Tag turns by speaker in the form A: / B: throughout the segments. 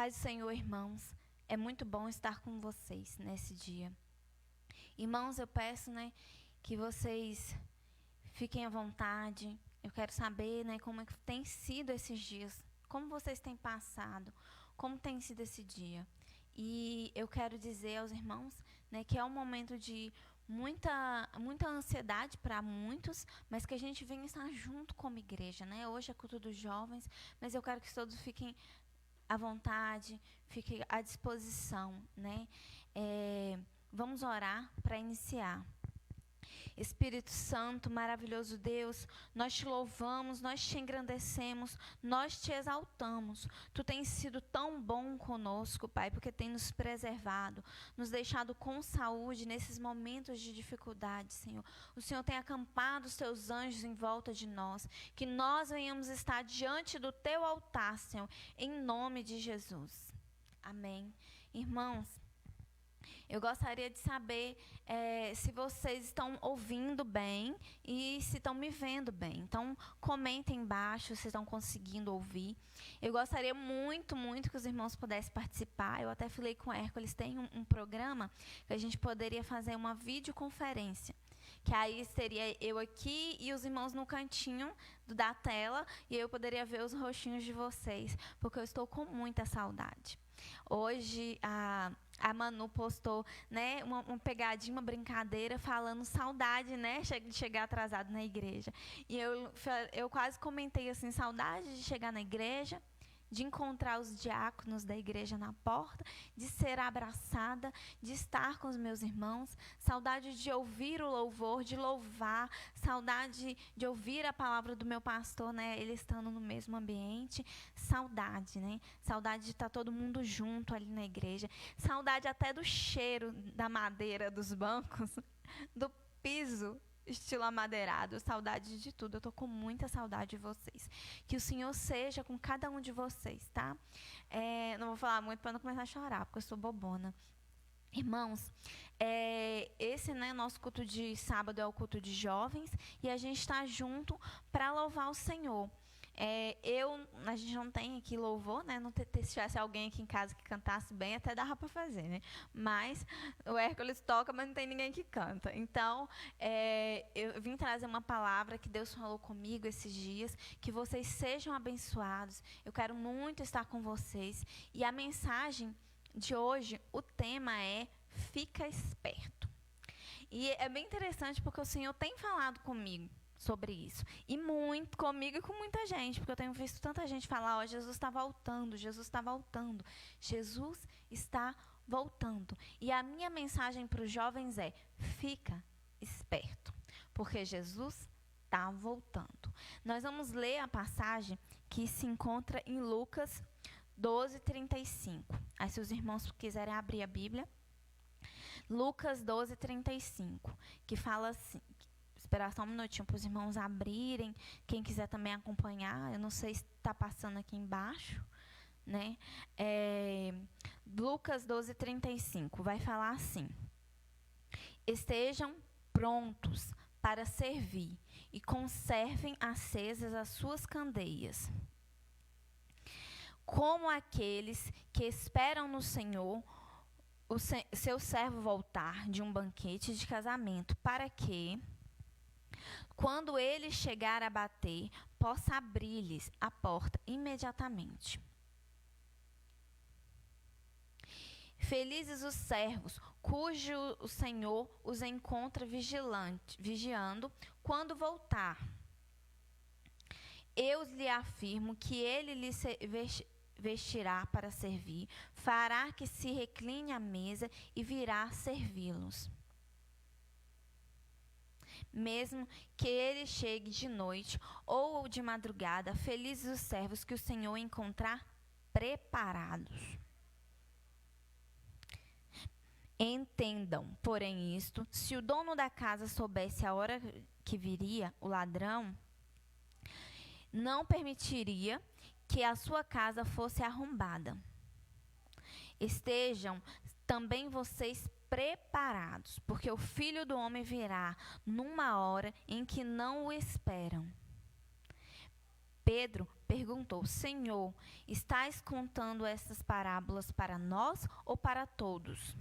A: Paz do Senhor, irmãos, é muito bom estar com vocês nesse dia. Irmãos, eu peço, que vocês fiquem à vontade. Eu quero saber, como é que tem sido esses dias, como vocês têm passado, como tem sido esse dia. E eu quero dizer aos irmãos, que é um momento de muita ansiedade para muitos, mas que a gente venha estar junto como igreja, Hoje é culto dos jovens, mas eu quero que todos fiquem à vontade, fique à disposição, Vamos orar para iniciar. Espírito Santo, maravilhoso Deus, nós te louvamos, nós te engrandecemos, nós te exaltamos. Tu tens sido tão bom conosco, Pai, porque tem nos preservado, nos deixado com saúde nesses momentos de dificuldade, Senhor. O Senhor tem acampado os teus anjos em volta de nós, que nós venhamos estar diante do teu altar, Senhor, em nome de Jesus. Amém. Irmãos, eu gostaria de saber se vocês estão ouvindo bem e se estão me vendo bem. Então, comentem embaixo se estão conseguindo ouvir. Eu gostaria muito que os irmãos pudessem participar. Eu até falei com o Hércules, tem um programa que a gente poderia fazer uma videoconferência. Que aí seria eu aqui e os irmãos no cantinho da tela, e eu poderia ver os rostinhos de vocês, porque eu estou com muita saudade. Hoje a Manu postou, uma pegadinha, uma brincadeira, falando saudade, de chegar atrasado na igreja. E eu quase comentei assim, saudade de chegar na igreja, de encontrar os diáconos da igreja na porta, de ser abraçada, de estar com os meus irmãos, saudade de ouvir o louvor, de louvar, saudade de ouvir a palavra do meu pastor, ele estando no mesmo ambiente, saudade, saudade de estar todo mundo junto ali na igreja, saudade até do cheiro da madeira dos bancos, do piso estilo amadeirado, saudade de tudo. Eu estou com muita saudade de vocês. Que o Senhor seja com cada um de vocês, tá? Não vou falar muito para não começar a chorar, porque eu sou bobona. Irmãos, esse nosso culto de sábado é o culto de jovens, e a gente está junto para louvar o Senhor. A gente não tem aqui louvor, se tivesse alguém aqui em casa que cantasse bem, até dava para fazer, Mas o Hércules toca, mas não tem ninguém que canta. Então, eu vim trazer uma palavra que Deus falou comigo esses dias, que vocês sejam abençoados. Eu quero muito estar com vocês. E a mensagem de hoje, o tema é Fica Esperto. E é bem interessante porque o Senhor tem falado comigo sobre isso. E muito comigo e com muita gente, porque eu tenho visto tanta gente falar, Jesus está voltando, Jesus está voltando. Jesus está voltando. E a minha mensagem para os jovens é, fica esperto, porque Jesus está voltando. Nós vamos ler a passagem que se encontra em Lucas 12:35. Aí se os irmãos quiserem abrir a Bíblia, Lucas 12:35, que fala assim, esperar só um minutinho para os irmãos abrirem, quem quiser também acompanhar, eu não sei se está passando aqui embaixo, Lucas 12:35 vai falar assim: estejam prontos para servir e conservem acesas as suas candeias, como aqueles que esperam no Senhor, seu servo voltar de um banquete de casamento, para que, quando ele chegar a bater, possa abrir-lhes a porta imediatamente. Felizes os servos, cujo o Senhor os encontra vigiando quando voltar. Eu lhe afirmo que ele lhes vestirá para servir, fará que se recline à mesa e virá servi-los. Mesmo que ele chegue de noite ou de madrugada, felizes os servos que o Senhor encontrar preparados. Entendam, porém, isto: se o dono da casa soubesse a hora que viria o ladrão, não permitiria que a sua casa fosse arrombada. Estejam também vocês preparados, porque o Filho do Homem virá numa hora em que não o esperam. Pedro perguntou: Senhor, estás contando essas parábolas para nós ou para todos?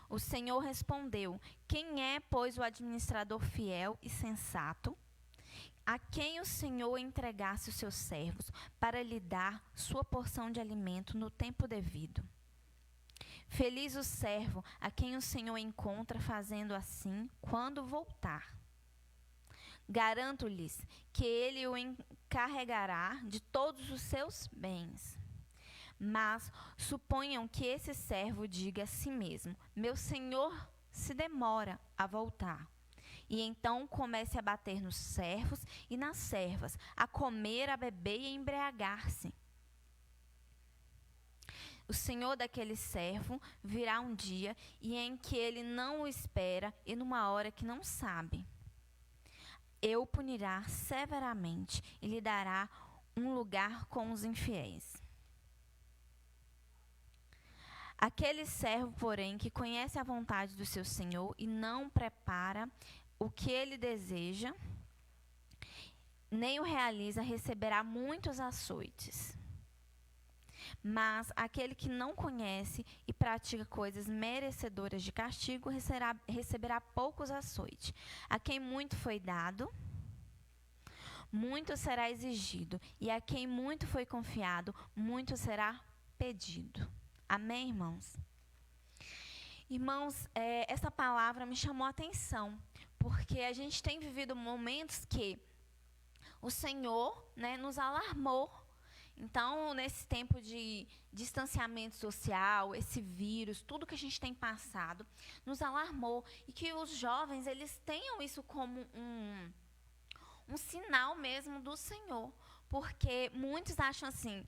A: O Senhor respondeu: Quem é, pois, o administrador fiel e sensato, a quem o Senhor entregasse os seus servos para lhe dar sua porção de alimento no tempo devido? Feliz o servo a quem o Senhor encontra fazendo assim quando voltar. Garanto-lhes que ele o encarregará de todos os seus bens. Mas suponham que esse servo diga a si mesmo: meu senhor se demora a voltar. E então comece a bater nos servos e nas servas, a comer, a beber e a embriagar-se. O senhor daquele servo virá um dia em que ele não o espera e numa hora que não sabe. Eu o punirá severamente e lhe dará um lugar com os infiéis. Aquele servo, porém, que conhece a vontade do seu senhor e não prepara o que ele deseja, nem o realiza, receberá muitos açoites. Mas aquele que não conhece e pratica coisas merecedoras de castigo receberá poucos açoites. A quem muito foi dado, muito será exigido. E a quem muito foi confiado, muito será pedido. Amém, irmãos? Irmãos, essa palavra me chamou a atenção, porque a gente tem vivido momentos que o Senhor, nos alarmou. Então, nesse tempo de distanciamento social, esse vírus, tudo que a gente tem passado, nos alarmou. E que os jovens, eles tenham isso como um sinal mesmo do Senhor. Porque muitos acham assim: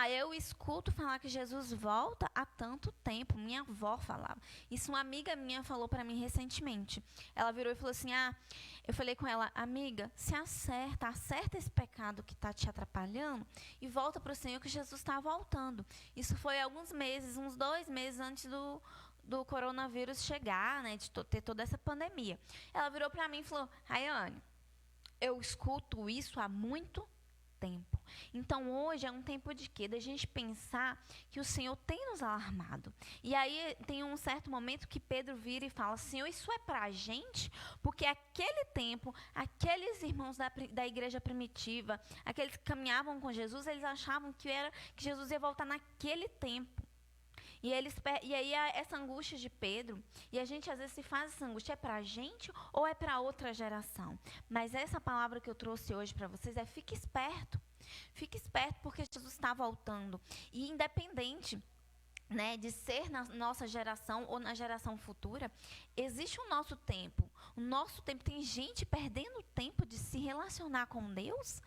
A: eu escuto falar que Jesus volta há tanto tempo. Minha avó falava. Isso uma amiga minha falou para mim recentemente. Ela virou e falou assim: eu falei com ela: amiga, se acerta esse pecado que está te atrapalhando e volta para o Senhor, que Jesus está voltando. Isso foi alguns meses, uns 2 meses antes do coronavírus chegar, de ter toda essa pandemia. Ela virou para mim e falou: Rayane, eu escuto isso há muito tempo. Então, hoje é um tempo de quê? Da gente pensar que o Senhor tem nos alarmado. E aí, tem um certo momento que Pedro vira e fala: Senhor, isso é para a gente? Porque aquele tempo, aqueles irmãos da igreja primitiva, aqueles que caminhavam com Jesus, eles achavam que Jesus ia voltar naquele tempo. E aí essa angústia de Pedro, e a gente às vezes se faz essa angústia, é para a gente ou é para outra geração? Mas essa palavra que eu trouxe hoje para vocês é: fique esperto. Fique esperto, porque Jesus está voltando. E independente de ser na nossa geração ou na geração futura, existe o nosso tempo. O nosso tempo, tem gente perdendo tempo de se relacionar com Deus.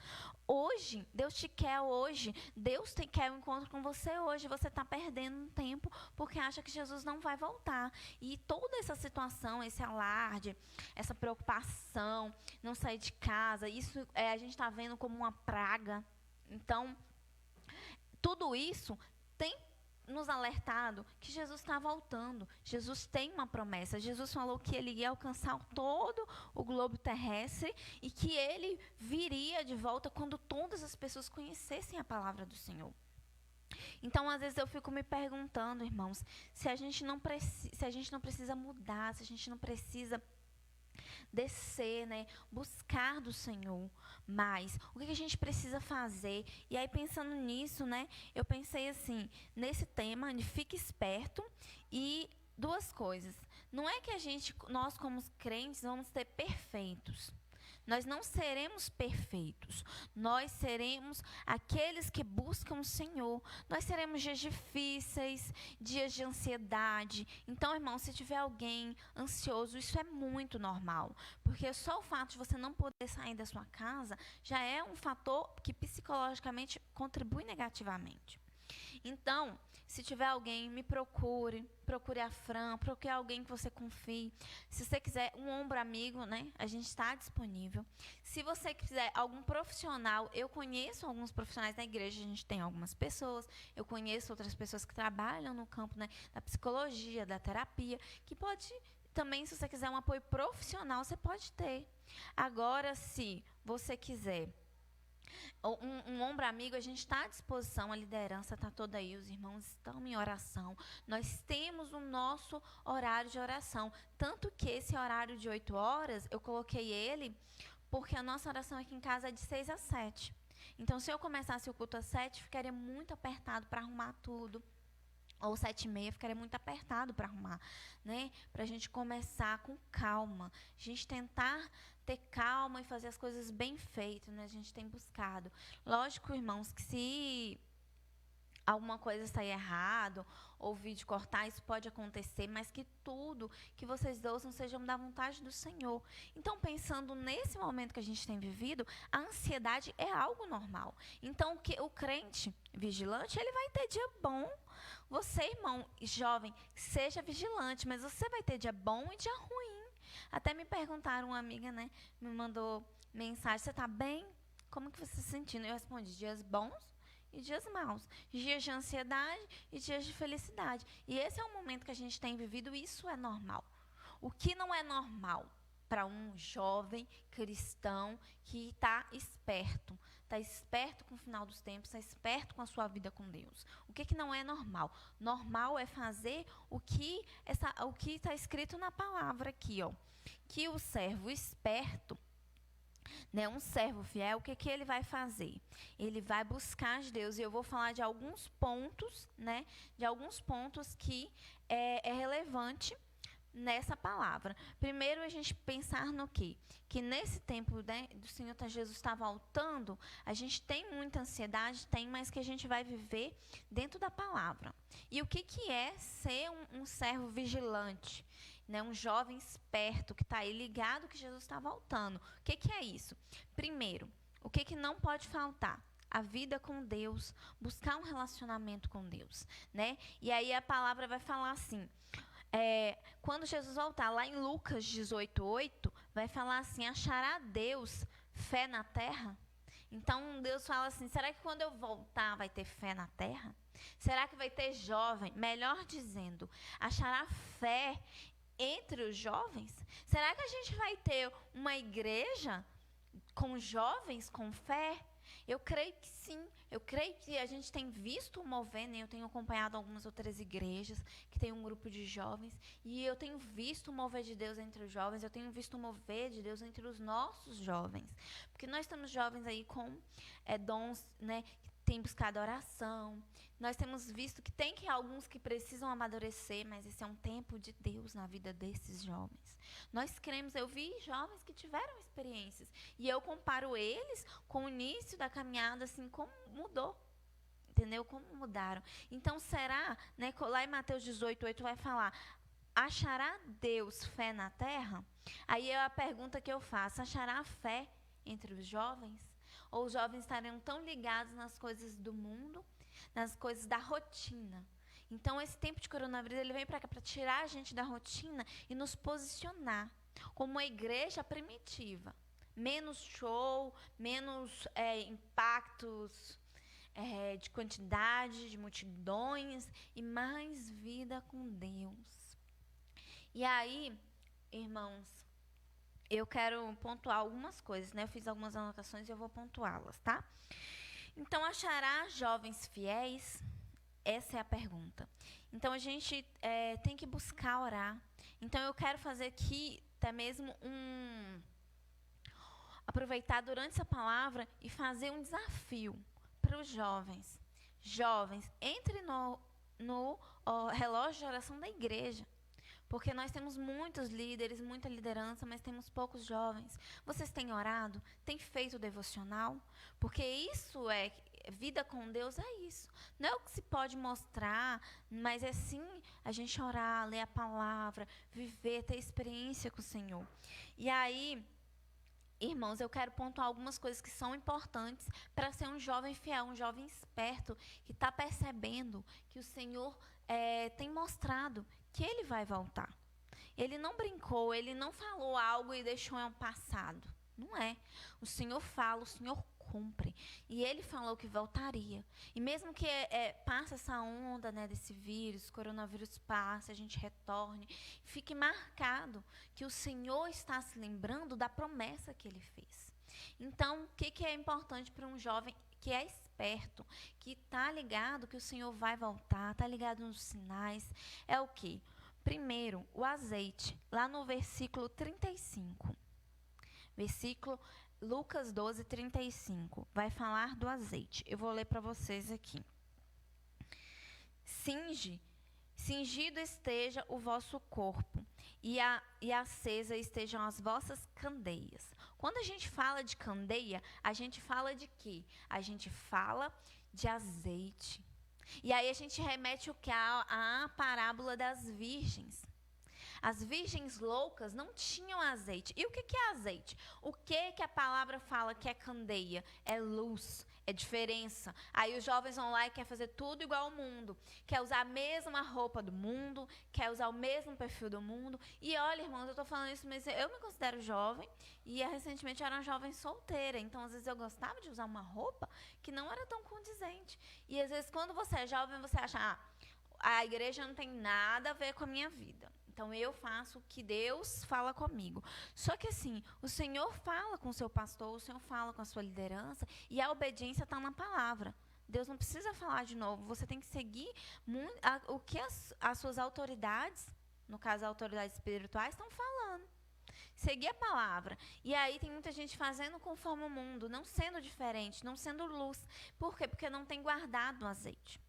A: Hoje, Deus te quer hoje. Deus quer um encontro com você hoje. Você está perdendo um tempo porque acha que Jesus não vai voltar. E toda essa situação, esse alarde, essa preocupação, não sair de casa, isso a gente está vendo como uma praga. Então, tudo isso tem nos alertado que Jesus está voltando. Jesus tem uma promessa. Jesus falou que ele ia alcançar todo o globo terrestre e que ele viria de volta quando todas as pessoas conhecessem a palavra do Senhor. Então, às vezes eu fico me perguntando, irmãos, se a gente não precisa mudar, se a gente não precisa descer, buscar do Senhor. Mas o que a gente precisa fazer? E aí, pensando nisso, eu pensei assim, nesse tema de fique esperto. E 2 coisas: não é que nós como crentes vamos ser perfeitos. Nós não seremos perfeitos. Nós seremos aqueles que buscam o Senhor. Nós teremos dias difíceis, dias de ansiedade. Então, irmão, se tiver alguém ansioso, isso é muito normal. Porque só o fato de você não poder sair da sua casa já é um fator que psicologicamente contribui negativamente. Então, se tiver alguém, me procure a Fran, procure alguém que você confie. Se você quiser um ombro amigo, a gente está disponível. Se você quiser algum profissional, eu conheço alguns profissionais na igreja, a gente tem algumas pessoas, eu conheço outras pessoas que trabalham no campo da psicologia, da terapia, que pode também, se você quiser um apoio profissional, você pode ter. Agora, se você quiser Um ombro amigo, a gente está à disposição, a liderança está toda aí, os irmãos estão em oração. Nós temos o nosso horário de oração. Tanto que esse horário de 8 horas, eu coloquei ele porque a nossa oração aqui em casa é de 6 às 7. Então, se eu começasse o culto às 7, ficaria muito apertado para arrumar tudo. Ou 7h30, ficaria muito apertado para arrumar, né? Para a gente começar com calma. A gente tentar ter calma e fazer as coisas bem feitas, né? A gente tem buscado. Lógico, irmãos, que se alguma coisa sair errado, ou o vídeo cortar, isso pode acontecer, mas que tudo que vocês ouçam seja da vontade do Senhor. Então, pensando nesse momento que a gente tem vivido, a ansiedade é algo normal. Então, o crente vigilante, ele vai ter dia bom. Você, irmão jovem, seja vigilante, mas você vai ter dia bom e dia ruim. Até me perguntaram, uma amiga, né, me mandou mensagem, você está bem? Como que você está se sentindo? Eu respondi, dias bons e dias maus, dias de ansiedade e dias de felicidade. E esse é o momento que a gente tem vivido, e isso é normal. O que não é normal para um jovem cristão que está esperto com o final dos tempos, está esperto com a sua vida com Deus? O que não é normal? Normal é fazer o que está escrito na palavra aqui, ó, que o servo esperto, né, um servo fiel, o que ele vai fazer? Ele vai buscar de Deus. E eu vou falar de alguns pontos, né, de alguns pontos que é relevante nessa palavra. Primeiro, a gente pensar no quê? Que nesse tempo, né, do Senhor Jesus está voltando, a gente tem muita ansiedade, mas que a gente vai viver dentro da palavra. E o que é ser um servo vigilante? Né, um jovem esperto que está aí ligado que Jesus está voltando. O que é isso? Primeiro, o que não pode faltar? A vida com Deus, buscar um relacionamento com Deus, né? E aí a palavra vai falar assim, quando Jesus voltar, lá em Lucas 18:8, vai falar assim, achará Deus fé na terra? Então Deus fala assim, será que quando eu voltar vai ter fé na terra? Será que vai ter jovem? Melhor dizendo, achará fé entre os jovens? Será que a gente vai ter uma igreja com jovens com fé? Eu creio que sim. Eu creio que a gente tem visto o mover, né? Eu tenho acompanhado algumas outras igrejas que tem um grupo de jovens, e eu tenho visto o mover de Deus entre os jovens, eu tenho visto o mover de Deus entre os nossos jovens. Porque nós temos jovens aí com dons, né? Tem buscado oração. Nós temos visto que tem alguns que precisam amadurecer, mas esse é um tempo de Deus na vida desses jovens. Nós cremos, eu vi jovens que tiveram experiências, e eu comparo eles com o início da caminhada, assim, como mudou. Entendeu? Como mudaram. Então, será, né, lá em Mateus 18:8 vai falar, achará Deus fé na terra? Aí é a pergunta que eu faço, achará fé entre os jovens? Ou os jovens estarão tão ligados nas coisas do mundo, nas coisas da rotina? Então, esse tempo de coronavírus, ele vem para cá para tirar a gente da rotina e nos posicionar como uma igreja primitiva. Menos show, menos impactos de quantidade, de multidões, e mais vida com Deus. E aí, irmãos, eu quero pontuar algumas coisas, né? Eu fiz algumas anotações e eu vou pontuá-las, tá? Então, achará jovens fiéis? Essa é a pergunta. Então, a gente tem que buscar orar. Então, eu quero fazer aqui até mesmo aproveitar durante essa palavra e fazer um desafio para os jovens. Jovens, entre no relógio de oração da igreja. Porque nós temos muitos líderes, muita liderança, mas temos poucos jovens. Vocês têm orado? Têm feito devocional? Porque isso vida com Deus, é isso. Não é o que se pode mostrar, mas é sim a gente orar, ler a palavra, viver, ter experiência com o Senhor. E aí, irmãos, eu quero pontuar algumas coisas que são importantes para ser um jovem fiel, um jovem esperto, que está percebendo que o Senhor tem mostrado que Ele vai voltar. Ele não brincou, Ele não falou algo e deixou um passado. Não é. O Senhor fala, o Senhor cumpre. E Ele falou que voltaria. E mesmo que passe essa onda, né, desse vírus, coronavírus passe, a gente retorne, fique marcado que o Senhor está se lembrando da promessa que Ele fez. Então, o que é importante para um jovem que é esperto, que está ligado que o Senhor vai voltar, está ligado nos sinais, é o quê? Primeiro, o azeite, lá no versículo 35. Versículo Lucas 12, 35. Vai falar do azeite. Eu vou ler para vocês aqui. Cingido esteja o vosso corpo, e acesa estejam as vossas candeias. Quando a gente fala de candeia, a gente fala de quê? A gente fala de azeite. E aí a gente remete o que? A parábola das virgens. As virgens loucas não tinham azeite. E o que é azeite? O que a palavra fala que é candeia? É luz, é diferença. Aí os jovens vão lá e querem fazer tudo igual ao mundo. Quer usar a mesma roupa do mundo, quer usar o mesmo perfil do mundo. E olha, irmãos, eu estou falando isso, mas eu me considero jovem e recentemente eu era uma jovem solteira. Então, às vezes eu gostava de usar uma roupa que não era tão condizente. E às vezes quando você é jovem, você acha, a igreja não tem nada a ver com a minha vida. Então, eu faço o que Deus fala comigo. Só que assim, o Senhor fala com o seu pastor, o Senhor fala com a sua liderança, e a obediência está na palavra. Deus não precisa falar de novo, você tem que seguir o que as suas autoridades, no caso, as autoridades espirituais, estão falando. Seguir a palavra. E aí tem muita gente fazendo conforme o mundo, não sendo diferente, não sendo luz. Por quê? Porque não tem guardado o azeite.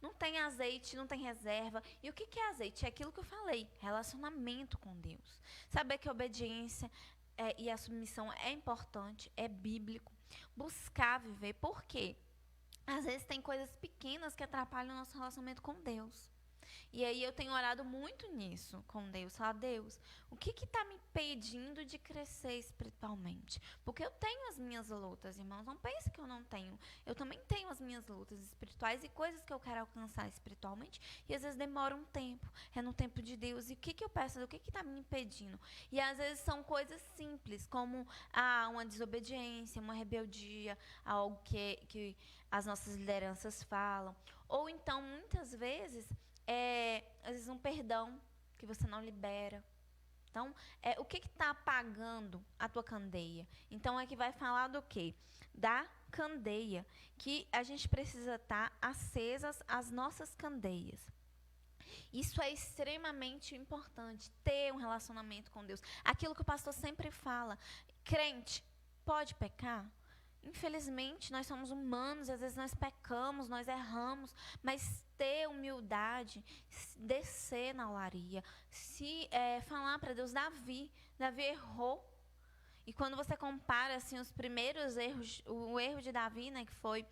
A: Não tem azeite, não tem reserva. E o que é azeite? É aquilo que eu falei, relacionamento com Deus. Saber que a obediência e a submissão é importante, é bíblico. Buscar viver. Por quê? Às vezes tem coisas pequenas que atrapalham o nosso relacionamento com Deus. E aí eu tenho orado muito nisso com Deus. Falar, Deus, o que está me impedindo de crescer espiritualmente? Porque eu tenho as minhas lutas, irmãos. Não pense que eu não tenho. Eu também tenho as minhas lutas espirituais e coisas que eu quero alcançar espiritualmente. E às vezes demora um tempo. É no tempo de Deus. E o que eu peço? O que está me impedindo? E às vezes são coisas simples, como uma desobediência, uma rebeldia, algo que as nossas lideranças falam. Ou então, muitas vezes, às vezes um perdão que você não libera. Então, o que está apagando a tua candeia? Então, aqui vai falar do quê? Da candeia, que a gente precisa estar acesas as nossas candeias. Isso é extremamente importante, ter um relacionamento com Deus. Aquilo que o pastor sempre fala, crente, pode pecar? Infelizmente, nós somos humanos, às vezes nós pecamos, nós erramos, mas ter humildade, descer na olaria, falar para Deus, Davi errou. E quando você compara assim, os primeiros erros, o erro de Davi, né, que foi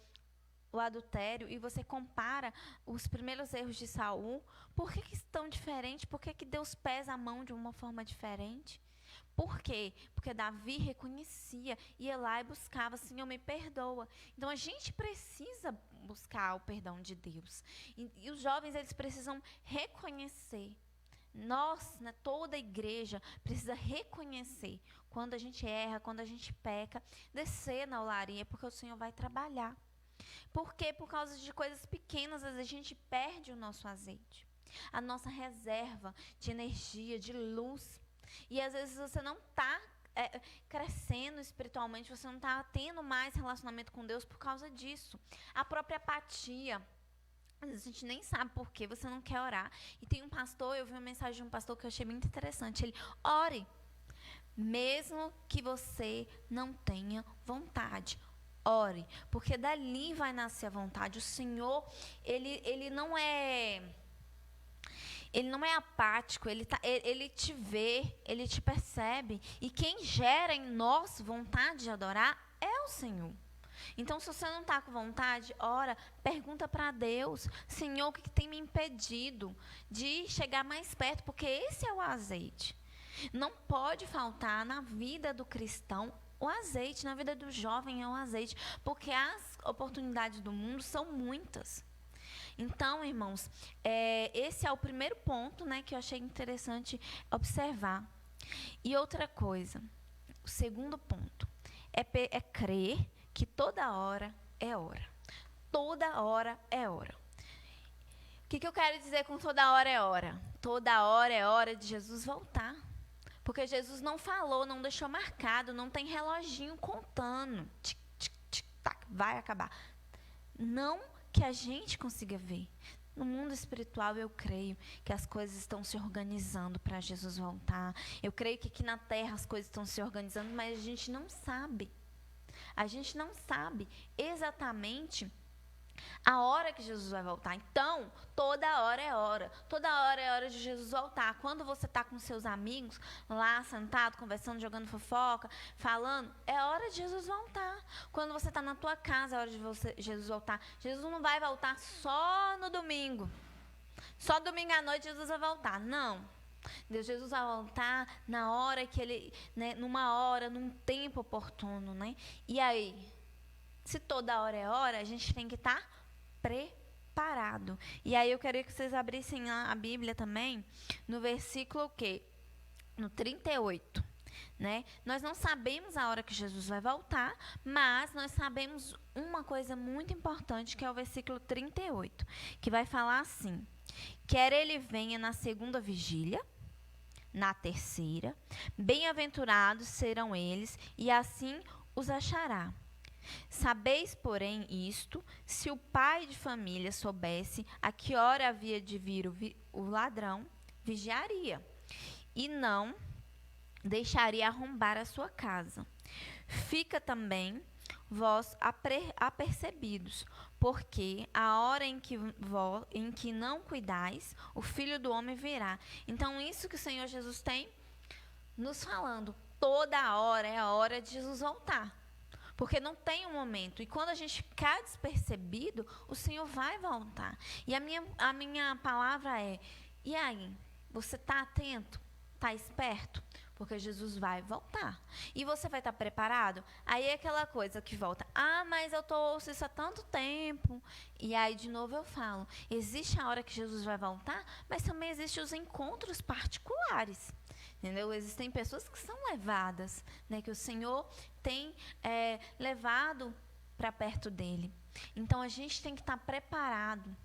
A: o adultério, e você compara os primeiros erros de Saul, por que estão diferentes? Por que Deus pesa a mão de uma forma diferente? Por quê? Porque Davi reconhecia, ia lá e buscava, Senhor, me perdoa. Então, a gente precisa buscar o perdão de Deus. E os jovens, eles precisam reconhecer. Nós, né, toda a igreja, precisa reconhecer quando a gente erra, quando a gente peca, descer na olaria, porque o Senhor vai trabalhar. Por quê? Por causa de coisas pequenas, às vezes a gente perde o nosso azeite, a nossa reserva de energia, de luz. E às vezes você não está crescendo espiritualmente, você não está tendo mais relacionamento com Deus por causa disso. A própria apatia. Às vezes a gente nem sabe por que você não quer orar. E tem um pastor, eu vi uma mensagem de um pastor que eu achei muito interessante. Ele, ore, mesmo que você não tenha vontade. Ore, porque dali vai nascer a vontade. O Senhor, ele não é apático, ele te vê, ele te percebe. E quem gera em nós vontade de adorar é o Senhor. Então, se você não está com vontade, ora, pergunta para Deus, Senhor, o que tem me impedido de chegar mais perto? Porque esse é o azeite. Não pode faltar na vida do cristão o azeite, na vida do jovem é o azeite, porque as oportunidades do mundo são muitas. Então, irmãos, esse é o primeiro ponto, né, que eu achei interessante observar. E outra coisa, o segundo ponto, é crer que toda hora é hora. Toda hora é hora. O que eu quero dizer com toda hora é hora? Toda hora é hora de Jesus voltar. Porque Jesus não falou, não deixou marcado, não tem reloginho contando. Tic, tic, tic, tac, vai acabar. Não que a gente consiga ver. No mundo espiritual, eu creio que as coisas estão se organizando para Jesus voltar. Eu creio que aqui na terra as coisas estão se organizando, mas a gente não sabe. A gente não sabe exatamente a hora que Jesus vai voltar. Então, toda hora é hora. Toda hora é hora de Jesus voltar. Quando você está com seus amigos lá, sentado, conversando, jogando fofoca, falando, é hora de Jesus voltar. Quando você está na tua casa, é hora de Jesus voltar. Jesus não vai voltar só no domingo. Só domingo à noite Jesus vai voltar. Não. Jesus vai voltar na hora que ele, né, numa hora, num tempo oportuno, né? E aí, se toda hora é hora, a gente tem que estar preparado. E aí eu queria que vocês abrissem a Bíblia também, no versículo o quê? No 38, né? Nós não sabemos a hora que Jesus vai voltar, mas nós sabemos uma coisa muito importante, que é o versículo 38, que vai falar assim: quer ele venha na segunda vigília, na terceira, bem-aventurados serão eles, e assim os achará. Sabeis, porém, isto, se o pai de família soubesse a que hora havia de vir o ladrão, vigiaria, e não deixaria arrombar a sua casa. Fica também vós apercebidos, porque a hora em que não cuidais, o Filho do Homem virá. Então, isso que o Senhor Jesus tem nos falando, toda hora é a hora de Jesus voltar. Porque não tem um momento. E quando a gente ficar despercebido, o Senhor vai voltar. E a minha palavra é: e aí? Você está atento? Está esperto? Porque Jesus vai voltar. E você vai estar preparado? Aí é aquela coisa que volta: ah, mas eu ouço isso há tanto tempo. E aí, de novo, eu falo: existe a hora que Jesus vai voltar, mas também existem os encontros particulares. Entendeu? Existem pessoas que são levadas, né, que o Senhor tem levado para perto dele. Então, a gente tem que estar preparado.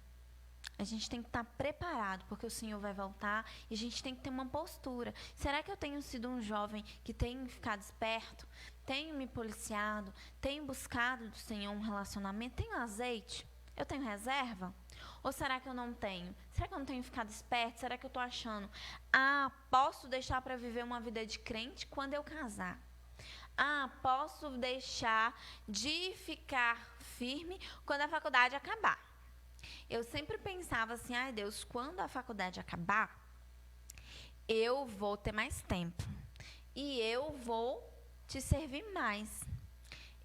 A: A gente tem que estar preparado, porque o Senhor vai voltar, e a gente tem que ter uma postura. Será que eu tenho sido um jovem que tem ficado esperto? Tenho me policiado? Tenho buscado do Senhor um relacionamento? Tenho azeite? Eu tenho reserva? Ou será que eu não tenho? Será que eu não tenho ficado esperto? Será que eu estou achando: ah, posso deixar para viver uma vida de crente quando eu casar? Ah, posso deixar de ficar firme quando a faculdade acabar? Eu sempre pensava assim: ai, Deus, quando a faculdade acabar, eu vou ter mais tempo. E eu vou te servir mais.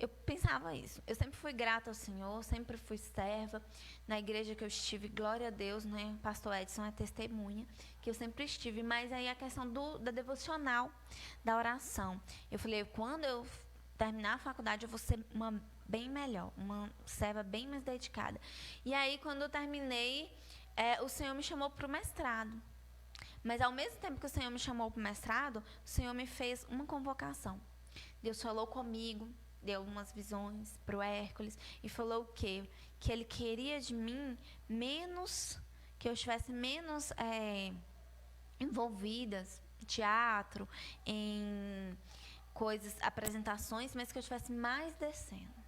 A: Eu pensava isso. Eu sempre fui grata ao Senhor, sempre fui serva. Na igreja que eu estive, glória a Deus, né? O pastor Edson é testemunha, que eu sempre estive. Mas aí a questão da devocional, da oração. Eu falei: quando eu terminar a faculdade, eu vou ser uma bem melhor, uma serva bem mais dedicada. E aí, quando eu terminei, o Senhor me chamou para o mestrado. Mas ao mesmo tempo que o Senhor me chamou para o mestrado, o Senhor me fez uma convocação. Deus falou comigo, deu umas visões para o Hércules e falou o quê? Que ele queria de mim que eu estivesse menos envolvidas em teatro, em coisas, apresentações, mas que eu estivesse mais descendo,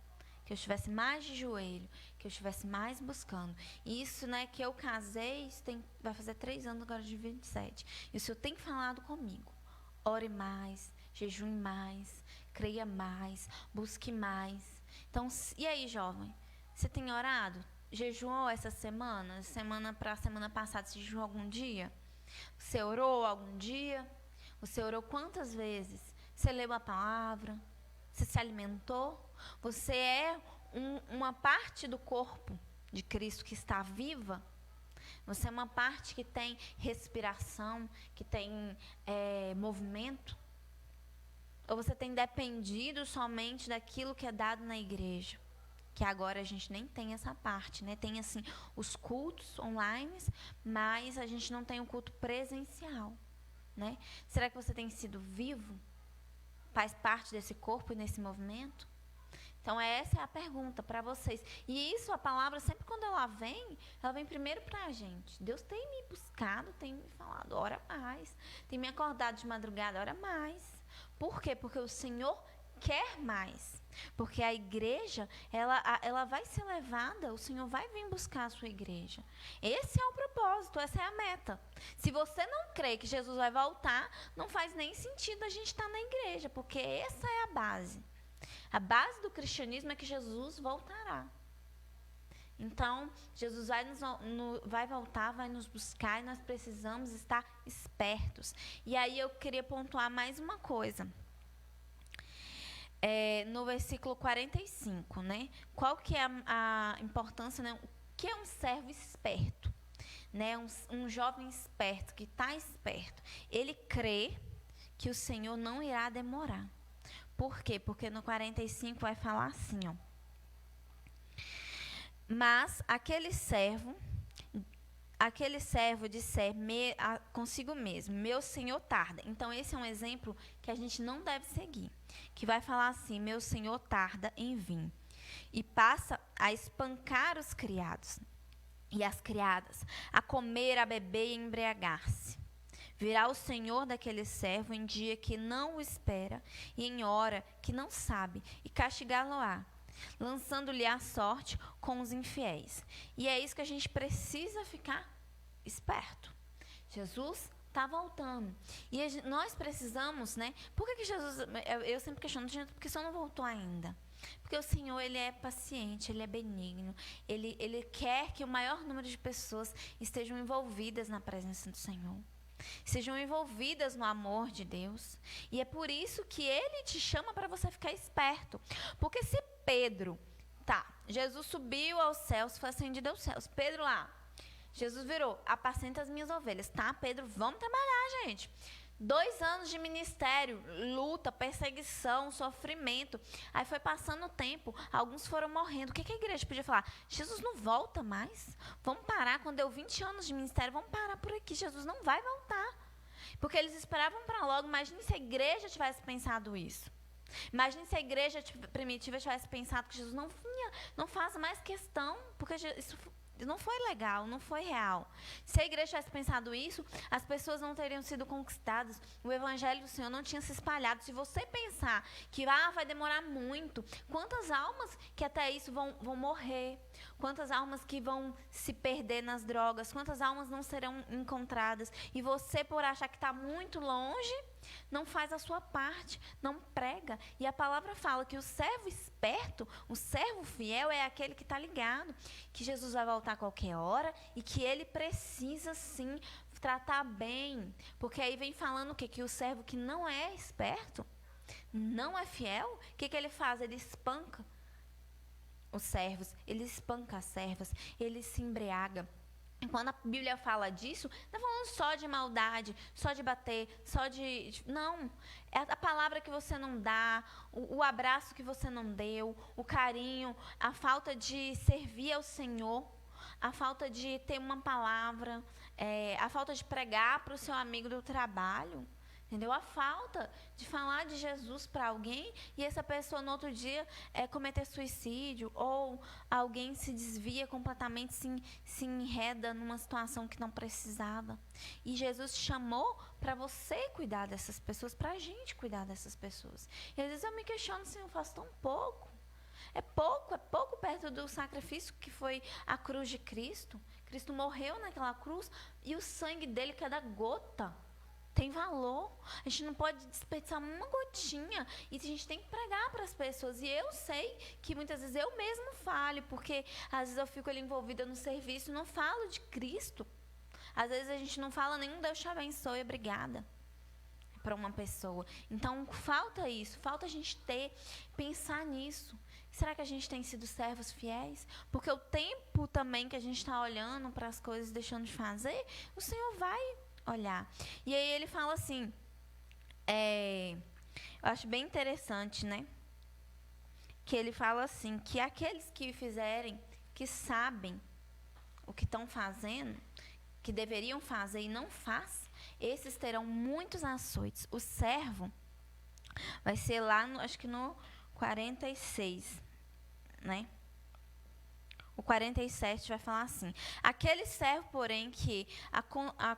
A: que eu estivesse mais de joelho, que eu estivesse mais buscando. E isso, né, que eu casei, vai fazer 3 anos agora, de 27. E o Senhor tem falado comigo: ore mais, jejue mais, creia mais, busque mais. Então, e aí, jovem? Você tem orado? Jejuou essa semana? Semana passada, você jejuou algum dia? Você orou algum dia? Você orou quantas vezes? Você leu a palavra? Você se alimentou? Você é uma parte do corpo de Cristo que está viva? Você é uma parte que tem respiração, que tem movimento? Ou você tem dependido somente daquilo que é dado na igreja? Que agora a gente nem tem essa parte, né? Tem, assim, os cultos online, mas a gente não tem um culto presencial, né? Será que você tem sido vivo? Faz parte desse corpo e nesse movimento? Então, essa é a pergunta para vocês. E isso, a palavra, sempre quando ela vem primeiro para a gente. Deus tem me buscado, tem me falado, ora mais. Tem me acordado de madrugada, ora mais. Por quê? Porque o Senhor quer mais. Porque a igreja, ela vai ser levada, o Senhor vai vir buscar a sua igreja. Esse é o propósito, essa é a meta. Se você não crê que Jesus vai voltar, não faz nem sentido a gente estar na igreja, porque essa é a base. A base do cristianismo é que Jesus voltará. Então, Jesus vai voltar, vai nos buscar e nós precisamos estar espertos. E aí eu queria pontuar mais uma coisa. No versículo 45, né? Qual que é a importância, né? O que é um servo esperto? Né? Um jovem esperto, que está esperto. Ele crê que o Senhor não irá demorar. Por quê? Porque no 45 vai falar assim, ó. Mas aquele servo disser consigo mesmo, meu senhor tarda. Então, esse é um exemplo que a gente não deve seguir. Que vai falar assim, meu senhor tarda em vir. E passa a espancar os criados e as criadas, a comer, a beber e embriagar-se. Virá o senhor daquele servo em dia que não o espera e em hora que não sabe, e castigá-lo-á, lançando-lhe a sorte com os infiéis. E é isso que a gente precisa ficar esperto. Jesus está voltando. E nós precisamos, né? Por que Jesus... Eu sempre questiono, gente, por que o Senhor não voltou ainda? Porque o Senhor, Ele é paciente, Ele é benigno. Ele quer que o maior número de pessoas estejam envolvidas na presença do Senhor. Sejam envolvidas no amor de Deus. E é por isso que Ele te chama para você ficar esperto. Porque se Pedro, Jesus subiu aos céus, foi ascendido aos céus. Pedro lá, Jesus virou, apacenta as minhas ovelhas, Pedro, vamos trabalhar, gente. 2 anos de ministério, luta, perseguição, sofrimento. Aí foi passando o tempo, alguns foram morrendo. O que a igreja podia falar? Jesus não volta mais? Vamos parar, quando deu 20 anos de ministério, vamos parar por aqui. Jesus não vai voltar. Porque eles esperavam para logo. Imagine se a igreja tivesse pensado isso. Imagine se a igreja primitiva tivesse pensado que Jesus não faz mais questão, porque isso não foi legal, não foi real. Se a igreja tivesse pensado isso, as pessoas não teriam sido conquistadas, o evangelho do Senhor não tinha se espalhado. Se você pensar que vai demorar muito, quantas almas que até isso vão morrer, quantas almas que vão se perder nas drogas, quantas almas não serão encontradas, e você, por achar que está muito longe, não faz a sua parte, não prega. E a palavra fala que o servo esperto, o servo fiel é aquele que está ligado, que Jesus vai voltar a qualquer hora e que ele precisa sim tratar bem. Porque aí vem falando o quê? Que o servo que não é esperto, não é fiel, o que ele faz? Ele espanca os servos, ele espanca as servas, ele se embriaga. E quando a Bíblia fala disso, não está falando só de maldade, só de bater, só de... Não, é a palavra que você não dá, o abraço que você não deu, o carinho, a falta de servir ao Senhor, a falta de ter uma palavra, a falta de pregar para o seu amigo do trabalho. Entendeu? A falta de falar de Jesus para alguém e essa pessoa no outro dia cometer suicídio, ou alguém se desvia completamente, se enreda numa situação que não precisava. E Jesus chamou para você cuidar dessas pessoas, para a gente cuidar dessas pessoas. E às vezes eu me questiono, Senhor, eu faço tão pouco. É pouco perto do sacrifício que foi a cruz de Cristo. Cristo morreu naquela cruz e o sangue dele, cada gota, tem valor. A gente não pode desperdiçar uma gotinha. E a gente tem que pregar para as pessoas. E eu sei que muitas vezes eu mesmo falho, porque às vezes eu fico ali envolvida no serviço e não falo de Cristo. Às vezes a gente não fala nenhum Deus te abençoe, obrigada, para uma pessoa. Então falta isso, falta a gente pensar nisso. Será que a gente tem sido servos fiéis? Porque o tempo também que a gente está olhando para as coisas, deixando de fazer, o Senhor vai olhar. E aí ele fala assim, eu acho bem interessante, né? Que ele fala assim, que aqueles que fizerem, que sabem o que estão fazendo, que deveriam fazer e não faz, esses terão muitos açoites. O servo vai ser lá, acho que no 46. né? O 47 vai falar assim: aquele servo, porém, que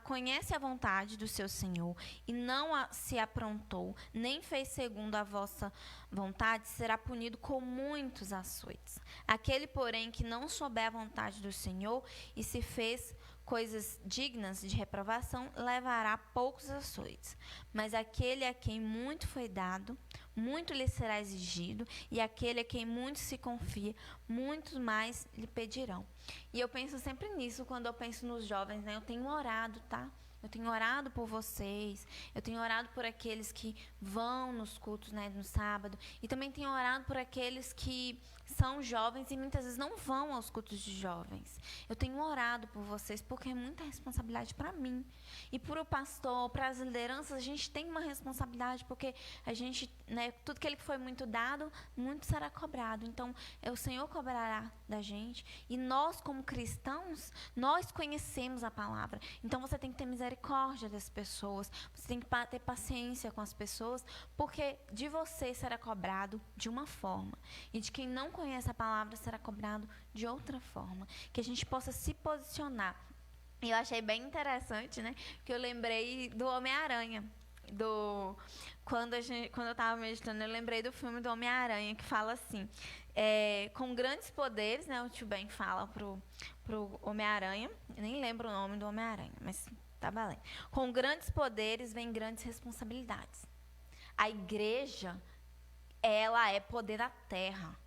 A: conhece a vontade do seu senhor e não se aprontou, nem fez segundo a vossa vontade, será punido com muitos açoites. Aquele, porém, que não souber a vontade do senhor e se fez coisas dignas de reprovação, levará poucos açoites. Mas aquele a quem muito foi dado, muito lhe será exigido, e aquele a quem muito se confia, muito mais lhe pedirão. E eu penso sempre nisso quando eu penso nos jovens, né? Eu tenho orado, tá? Eu tenho orado por vocês, eu tenho orado por aqueles que vão nos cultos, né, no sábado, e também tenho orado por aqueles que são jovens e muitas vezes não vão aos cultos de jovens. Eu tenho orado por vocês porque é muita responsabilidade para mim. E para o pastor, para as lideranças, a gente tem uma responsabilidade porque a gente, né, tudo que ele foi muito dado, muito será cobrado. Então, o Senhor cobrará da gente. E nós, como cristãos, nós conhecemos a palavra. Então, você tem que ter misericórdia das pessoas. Você tem que ter paciência com as pessoas, porque de você será cobrado de uma forma. E de quem não conhece a palavra será cobrado de outra forma. Que a gente possa se posicionar. E eu achei bem interessante, né? Que eu lembrei do Homem-Aranha. Quando eu estava meditando, eu lembrei do filme do Homem-Aranha, que fala assim: com grandes poderes, né? O tio Ben fala pro Homem-Aranha. Eu nem lembro o nome do Homem-Aranha, mas tá valendo. Com grandes poderes vem grandes responsabilidades. A igreja, ela é poder da terra.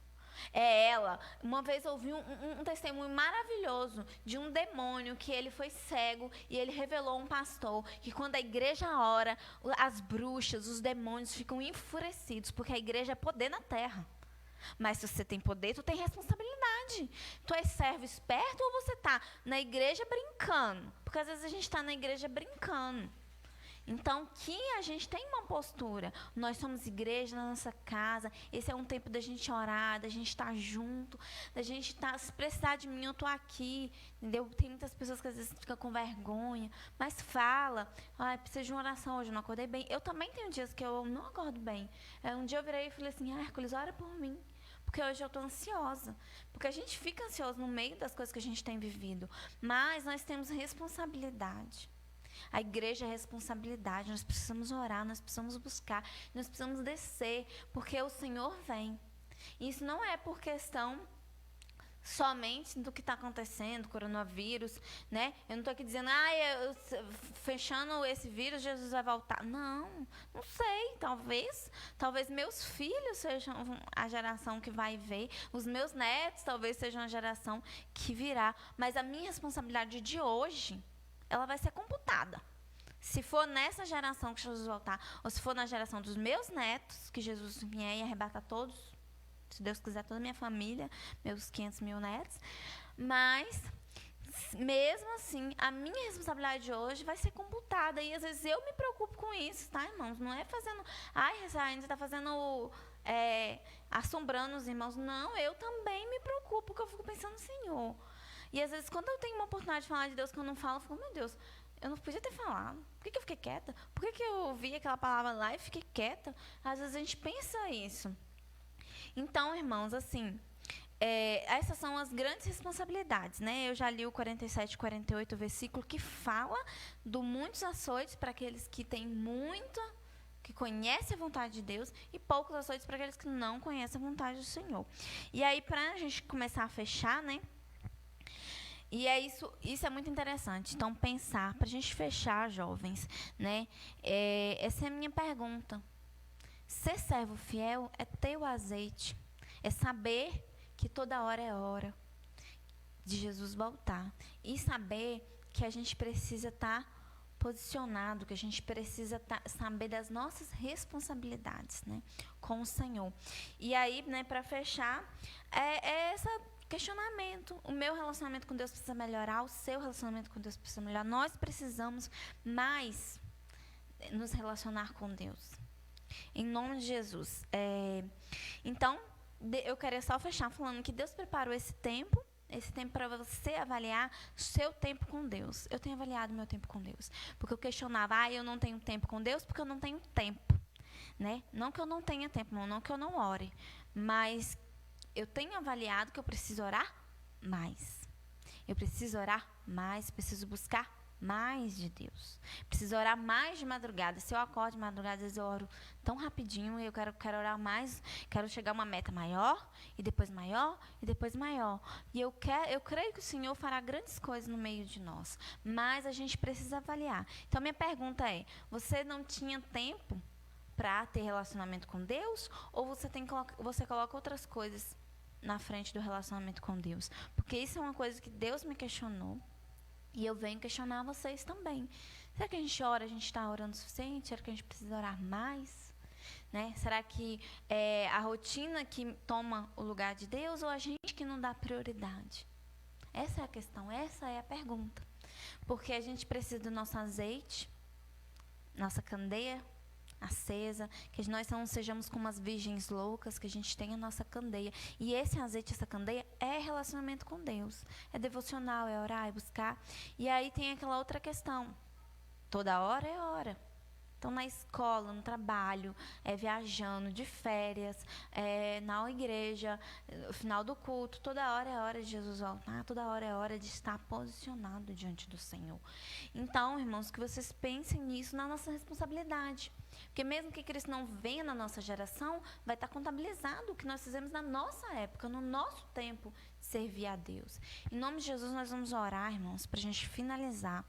A: É ela. Uma vez eu ouvi um testemunho maravilhoso de um demônio que ele foi cego e ele revelou a um pastor que quando a igreja ora, as bruxas, os demônios ficam enfurecidos, porque a igreja é poder na terra. Mas se você tem poder, tu tem responsabilidade. Tu és servo esperto ou você está na igreja brincando? Porque às vezes a gente está na igreja brincando. Então, que a gente tem uma postura. Nós somos igreja na nossa casa. Esse é um tempo da gente orar, da gente estar junto, da gente estar... Se precisar de mim, eu estou aqui. Entendeu? Tem muitas pessoas que às vezes ficam com vergonha. Mas fala. Preciso de uma oração hoje, eu não acordei bem. Eu também tenho dias que eu não acordo bem. Um dia eu virei e falei assim: Hércules, ora por mim. Porque hoje eu estou ansiosa. Porque a gente fica ansioso no meio das coisas que a gente tem vivido. Mas nós temos responsabilidade. A igreja é responsabilidade, nós precisamos orar, nós precisamos buscar, nós precisamos descer, porque o Senhor vem. Isso não é por questão somente do que está acontecendo, coronavírus, né? Eu não estou aqui dizendo, fechando esse vírus, Jesus vai voltar. Não sei, talvez meus filhos sejam a geração que vai ver, os meus netos talvez sejam a geração que virá, mas a minha responsabilidade de hoje, ela vai ser computada. Se for nessa geração que Jesus voltar, ou se for na geração dos meus netos, que Jesus vier e arrebata todos, se Deus quiser, toda a minha família, meus 500 mil netos. Mas, mesmo assim, a minha responsabilidade de hoje vai ser computada. E às vezes eu me preocupo com isso, tá, irmãos? Não é fazendo... Rezaine, você está fazendo... assombrando os irmãos. Não, eu também me preocupo, porque eu fico pensando, Senhor... E às vezes, quando eu tenho uma oportunidade de falar de Deus que eu não falo, eu fico, meu Deus, eu não podia ter falado. Por que eu fiquei quieta? Por que eu ouvi aquela palavra lá e fiquei quieta? Às vezes a gente pensa isso. Então, irmãos, assim, essas são as grandes responsabilidades, né? Eu já li o 47 e 48, o versículo que fala do muitos açoites para aqueles que têm muito, que conhecem a vontade de Deus, e poucos açoites para aqueles que não conhecem a vontade do Senhor. E aí, para a gente começar a fechar, né? E isso é muito interessante. Então, pensar, para a gente fechar, jovens, né? Essa é a minha pergunta. Ser servo fiel é ter o azeite, é saber que toda hora é hora de Jesus voltar. E saber que a gente precisa estar posicionado, que a gente precisa saber das nossas responsabilidades, né? Com o Senhor. E aí, né, para fechar, essa... questionamento. O meu relacionamento com Deus precisa melhorar, o seu relacionamento com Deus precisa melhorar. Nós precisamos mais nos relacionar com Deus. Em nome de Jesus. Então, eu queria só fechar falando que Deus preparou esse tempo para você avaliar seu tempo com Deus. Eu tenho avaliado meu tempo com Deus. Porque eu questionava, eu não tenho tempo com Deus porque eu não tenho tempo. Né? Não que eu não tenha tempo, não que eu não ore, mas eu tenho avaliado que eu preciso orar mais. Eu preciso orar mais, preciso buscar mais de Deus. Preciso orar mais de madrugada. Se eu acordo de madrugada, às vezes eu oro tão rapidinho e eu quero orar mais, quero chegar a uma meta maior, e depois maior, e depois maior. E eu creio que o Senhor fará grandes coisas no meio de nós, mas a gente precisa avaliar. Então, minha pergunta é, você não tinha tempo para ter relacionamento com Deus, ou você coloca outras coisas na frente do relacionamento com Deus? Porque isso é uma coisa que Deus me questionou, e eu venho questionar vocês também. Será que a gente ora, a gente está orando o suficiente? Será que a gente precisa orar mais? Né? Será que é a rotina que toma o lugar de Deus, ou a gente que não dá prioridade? Essa é a questão, essa é a pergunta. Porque a gente precisa do nosso azeite, nossa candeia acesa, que nós não sejamos como as virgens loucas, que a gente tenha a nossa candeia. E esse azeite, essa candeia, é relacionamento com Deus. É devocional, é orar, é buscar. E aí tem aquela outra questão. Toda hora é hora. Então, na escola, no trabalho, viajando, de férias, na igreja, no final do culto, toda hora é hora de Jesus voltar, toda hora é hora de estar posicionado diante do Senhor. Então, irmãos, que vocês pensem nisso na nossa responsabilidade. Porque mesmo que Cristo não venha na nossa geração, vai estar contabilizado o que nós fizemos na nossa época, no nosso tempo de servir a Deus. Em nome de Jesus, nós vamos orar, irmãos, para a gente finalizar.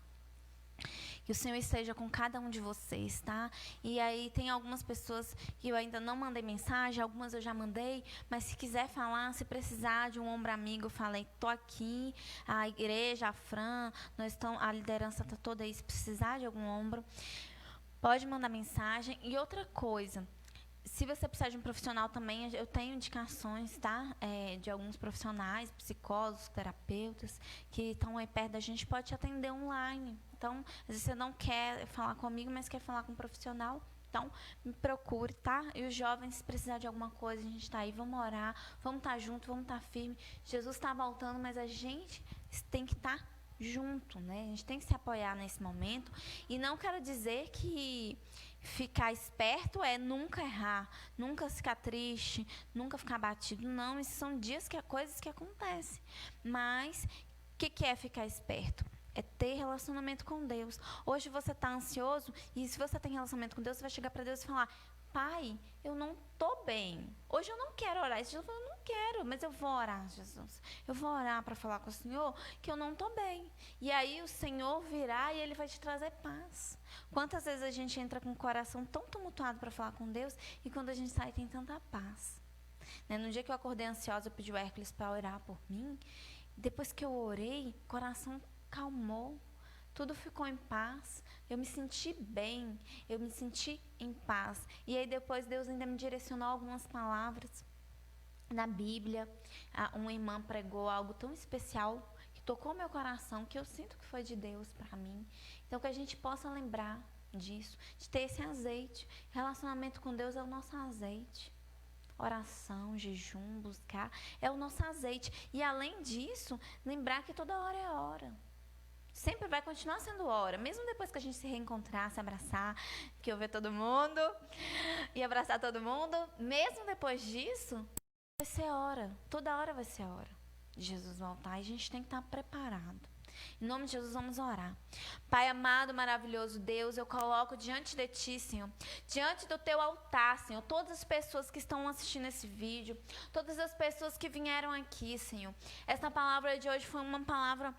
A: Que o Senhor esteja com cada um de vocês, tá? E aí tem algumas pessoas que eu ainda não mandei mensagem, algumas eu já mandei, mas se quiser falar, se precisar de um ombro amigo, eu falei, tô aqui, a igreja, a Fran, a liderança tá toda aí, se precisar de algum ombro, pode mandar mensagem. E outra coisa, se você precisar de um profissional também, eu tenho indicações, tá? De alguns profissionais, psicólogos, terapeutas, que estão aí perto da gente, pode te atender online. Então, às vezes você não quer falar comigo, mas quer falar com um profissional. Então, me procure, tá? E os jovens, se precisar de alguma coisa, a gente está aí, vamos orar, vamos estar juntos, vamos estar firme. Jesus está voltando, mas a gente tem que estar junto, né? A gente tem que se apoiar nesse momento. E não quero dizer que ficar esperto é nunca errar, nunca ficar triste, nunca ficar batido. Não, isso são coisas que acontecem. Mas, o que é ficar esperto? É ter relacionamento com Deus. Hoje você está ansioso, e se você tem relacionamento com Deus, você vai chegar para Deus e falar, Pai, eu não estou bem. Hoje eu não quero orar. Esse dia eu falei, eu não quero, mas eu vou orar, Jesus. Eu vou orar para falar com o Senhor que eu não estou bem. E aí o Senhor virá e Ele vai te trazer paz. Quantas vezes a gente entra com o coração tão tumultuado para falar com Deus, e quando a gente sai tem tanta paz. Né? No dia que eu acordei ansiosa, eu pedi o Hércules para orar por mim. Depois que eu orei, o coração calmou, tudo ficou em paz, eu me senti bem, eu me senti em paz. E aí depois Deus ainda me direcionou algumas palavras na Bíblia. Uma irmã pregou algo tão especial que tocou meu coração, que eu sinto que foi de Deus para mim. Então que a gente possa lembrar disso, de ter esse azeite. Relacionamento com Deus é o nosso azeite. Oração, jejum, buscar, é o nosso azeite. E além disso, lembrar que toda hora é hora. Sempre vai continuar sendo hora, mesmo depois que a gente se reencontrar, se abraçar, que eu ver todo mundo e abraçar todo mundo, mesmo depois disso, vai ser hora, toda hora vai ser hora de Jesus voltar, e a gente tem que estar preparado. Em nome de Jesus, vamos orar. Pai amado, maravilhoso Deus, eu coloco diante de Ti, Senhor, diante do Teu altar, Senhor, todas as pessoas que estão assistindo esse vídeo, todas as pessoas que vieram aqui, Senhor. Essa palavra de hoje foi uma palavra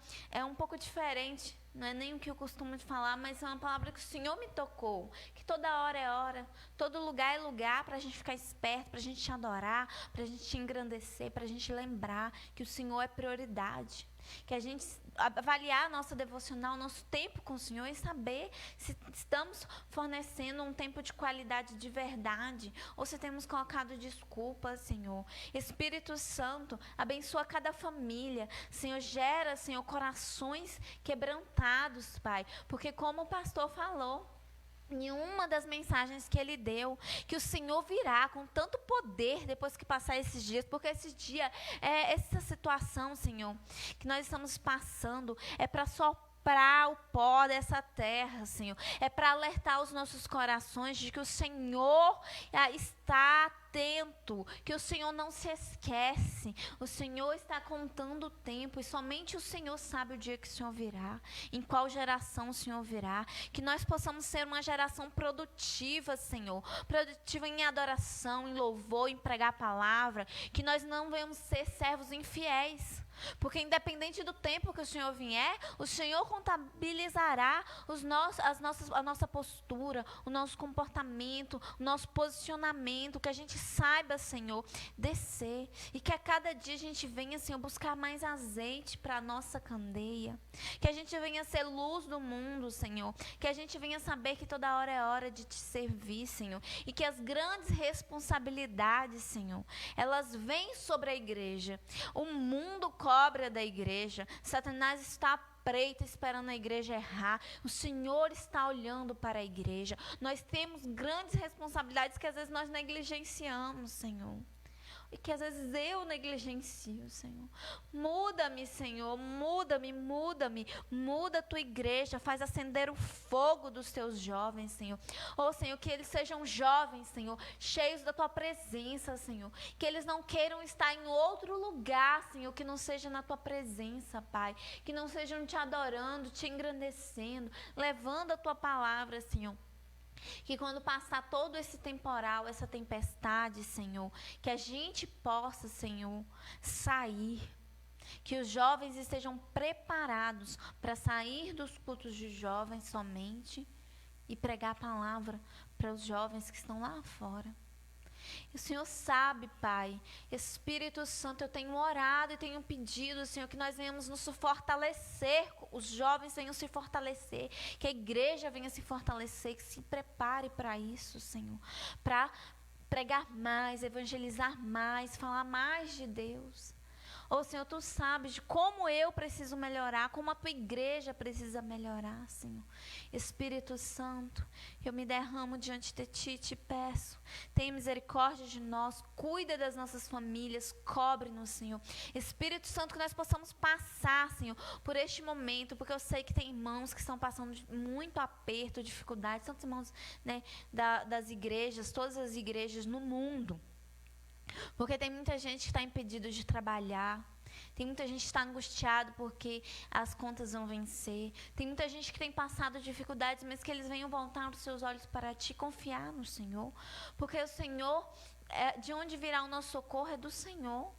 A: um pouco diferente, não é nem o que eu costumo falar, mas é uma palavra que o Senhor me tocou, que toda hora é hora, todo lugar é lugar para a gente ficar esperto, para a gente te adorar, para a gente te engrandecer, para a gente lembrar que o Senhor é prioridade. Que a gente avaliar a nossa devocional, nosso tempo com o Senhor, e saber se estamos fornecendo um tempo de qualidade de verdade, ou se temos colocado desculpas, Senhor. Espírito Santo, abençoa cada família, Senhor, gera, Senhor, corações quebrantados, Pai, porque como o pastor falou, em uma das mensagens que ele deu, que o Senhor virá com tanto poder depois que passar esses dias, porque esse dia, essa situação, Senhor, que nós estamos passando, é para soprar o pó dessa terra, Senhor, é para alertar os nossos corações de que o Senhor está atento, que o Senhor não se esquece. O Senhor está contando o tempo e somente o Senhor sabe o dia que o Senhor virá, em qual geração o Senhor virá. Que nós possamos ser uma geração produtiva, Senhor, produtiva em adoração, em louvor, em pregar a palavra. Que nós não venhamos ser servos infiéis. Porque independente do tempo que o Senhor vier, o Senhor contabilizará a nossa postura, o nosso comportamento, o nosso posicionamento, que a gente saiba, Senhor, descer. E que a cada dia a gente venha, Senhor, buscar mais azeite para a nossa candeia. Que a gente venha ser luz do mundo, Senhor. Que a gente venha saber que toda hora é hora de te servir, Senhor. E que as grandes responsabilidades, Senhor, elas vêm sobre a igreja. O mundo cobra da igreja. Satanás está à espreita esperando a igreja errar. O Senhor está olhando para a igreja. Nós temos grandes responsabilidades que às vezes nós negligenciamos, Senhor. E que às vezes eu negligencio, Senhor. Muda-me, Senhor, muda-me. Muda a tua igreja, faz acender o fogo dos teus jovens, Senhor. Oh, Senhor, que eles sejam jovens, Senhor, cheios da tua presença, Senhor. Que eles não queiram estar em outro lugar, Senhor, que não seja na tua presença, Pai. Que não sejam te adorando, te engrandecendo, levando a tua palavra, Senhor. Que quando passar todo esse temporal, essa tempestade, Senhor, que a gente possa, Senhor, sair. Que os jovens estejam preparados para sair dos cultos de jovens somente e pregar a palavra para os jovens que estão lá fora. E o Senhor sabe, Pai, Espírito Santo, eu tenho orado e tenho pedido, Senhor, que nós venhamos nos fortalecer, os jovens venham se fortalecer, que a igreja venha se fortalecer, que se prepare para isso, Senhor, para pregar mais, evangelizar mais, falar mais de Deus. Oh, Senhor, tu sabes de como eu preciso melhorar, como a tua igreja precisa melhorar, Senhor. Espírito Santo, eu me derramo diante de ti e te peço. Tenha misericórdia de nós, cuida das nossas famílias, cobre-nos, Senhor. Espírito Santo, que nós possamos passar, Senhor, por este momento, porque eu sei que tem irmãos que estão passando muito aperto, dificuldade, tantos irmãos, né, das igrejas, todas as igrejas no mundo. Porque tem muita gente que está impedido de trabalhar. Tem muita gente que está angustiado porque as contas vão vencer. Tem muita gente que tem passado dificuldades, mas que eles venham voltar os seus olhos para ti, confiar no Senhor. Porque o Senhor, de onde virá o nosso socorro é do Senhor.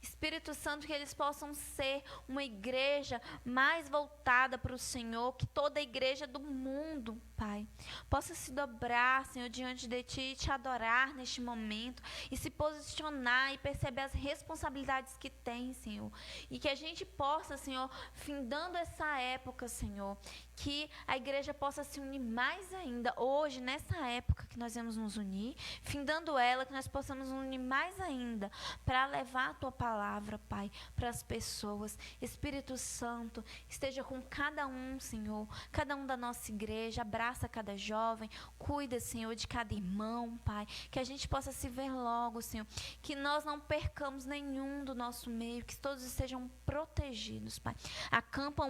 A: Espírito Santo, que eles possam ser uma igreja mais voltada para o Senhor, que toda a igreja do mundo, Pai, possa se dobrar, Senhor, diante de Ti e Te adorar neste momento e se posicionar e perceber as responsabilidades que tem, Senhor, e que a gente possa, Senhor, findando essa época, Senhor, que a igreja possa se unir mais ainda, hoje, nessa época que nós vamos nos unir, findando ela, que nós possamos nos unir mais ainda, para levar a Tua palavra, Pai, para as pessoas. Espírito Santo, esteja com cada um, Senhor, cada um da nossa igreja, abraça cada jovem, cuida, Senhor, de cada irmão, Pai, que a gente possa se ver logo, Senhor, que nós não percamos nenhum do nosso meio, que todos estejam protegidos, Pai. Acampa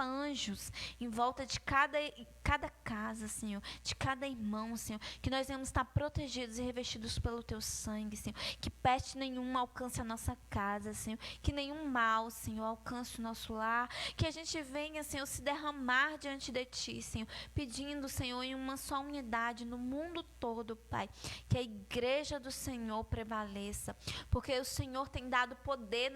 A: anjos em volta de cada casa, Senhor, de cada irmão, Senhor, que nós venhamos estar protegidos e revestidos pelo Teu sangue, Senhor, que peste nenhum alcance a nossa casa, Senhor, que nenhum mal, Senhor, alcance o nosso lar, que a gente venha, Senhor, se derramar diante de Ti, Senhor, pedindo, Senhor, em uma só unidade no mundo todo, Pai, que a igreja do Senhor prevaleça, porque o Senhor tem dado poder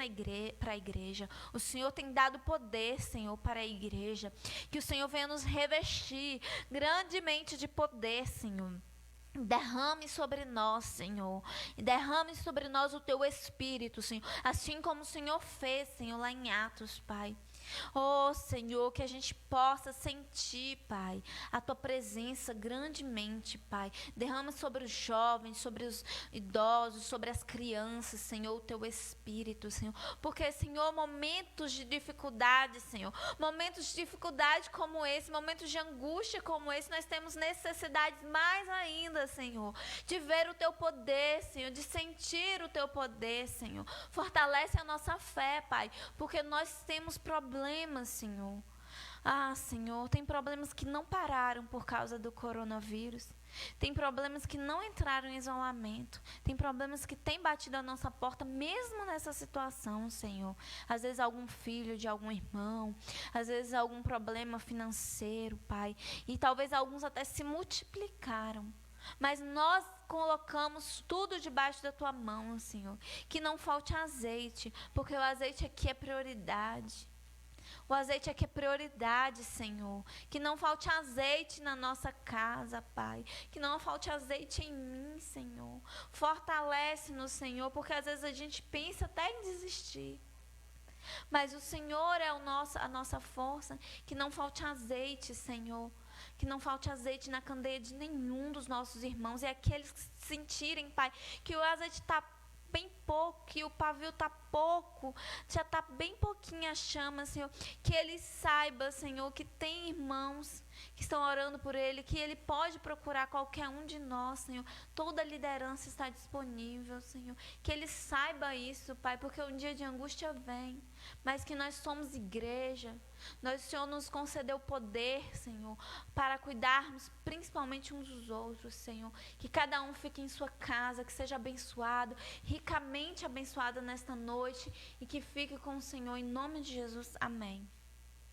A: para a igreja, o Senhor tem dado poder, Senhor, para a igreja, que o Senhor venha nos revestir grandemente de poder, Senhor. Derrame sobre nós, Senhor, e derrame sobre nós o Teu Espírito, Senhor, assim como o Senhor fez, Senhor, lá em Atos, Pai. Oh, Senhor, que a gente possa sentir, Pai, a Tua presença grandemente, Pai. Derrama sobre os jovens, sobre os idosos, sobre as crianças, Senhor, o Teu Espírito, Senhor. Porque, Senhor, momentos de dificuldade, Senhor, momentos de dificuldade como esse, momentos de angústia como esse, nós temos necessidades mais ainda, Senhor, de ver o Teu poder, Senhor, de sentir o Teu poder, Senhor. Fortalece a nossa fé, Pai, porque nós temos problemas, Senhor. Ah, Senhor, tem problemas que não pararam por causa do coronavírus. Tem problemas que não entraram em isolamento. Tem problemas que têm batido a nossa porta mesmo nessa situação, Senhor. Às vezes algum filho de algum irmão, às vezes algum problema financeiro, Pai. E talvez alguns até se multiplicaram. Mas nós colocamos tudo debaixo da tua mão, Senhor. Que não falte azeite, porque o azeite aqui é prioridade. O azeite aqui é prioridade, Senhor. Que não falte azeite na nossa casa, Pai. Que não falte azeite em mim, Senhor. Fortalece-nos, Senhor, porque às vezes a gente pensa até em desistir. Mas o Senhor é a nossa força. Que não falte azeite, Senhor. Que não falte azeite na candeia de nenhum dos nossos irmãos. E aqueles que sentirem, Pai, que o azeite está bem pouco, que o pavio está pouco, já está bem pouquinha a chama, Senhor. Que ele saiba, Senhor, que tem irmãos que estão orando por ele, que ele pode procurar qualquer um de nós, Senhor. Toda a liderança está disponível, Senhor. Que ele saiba isso, Pai, porque um dia de angústia vem, mas que nós somos igreja. O Senhor nos concedeu poder, Senhor, para cuidarmos principalmente uns dos outros, Senhor. Que cada um fique em sua casa, que seja abençoado, ricamente abençoado nesta noite e que fique com o Senhor em nome de Jesus. Amém.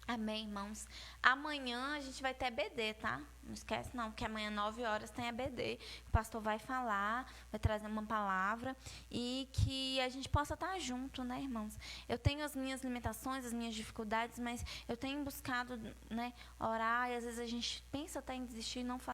A: Amém, irmãos. Amanhã a gente vai ter EBD, tá? Não esquece não, que amanhã 9 horas tem EBD. O pastor vai falar, vai trazer uma palavra e que a gente possa estar junto, né, irmãos? Eu tenho as minhas limitações, as minhas dificuldades, mas eu tenho buscado, né, orar e às vezes a gente pensa até em desistir e não fazer.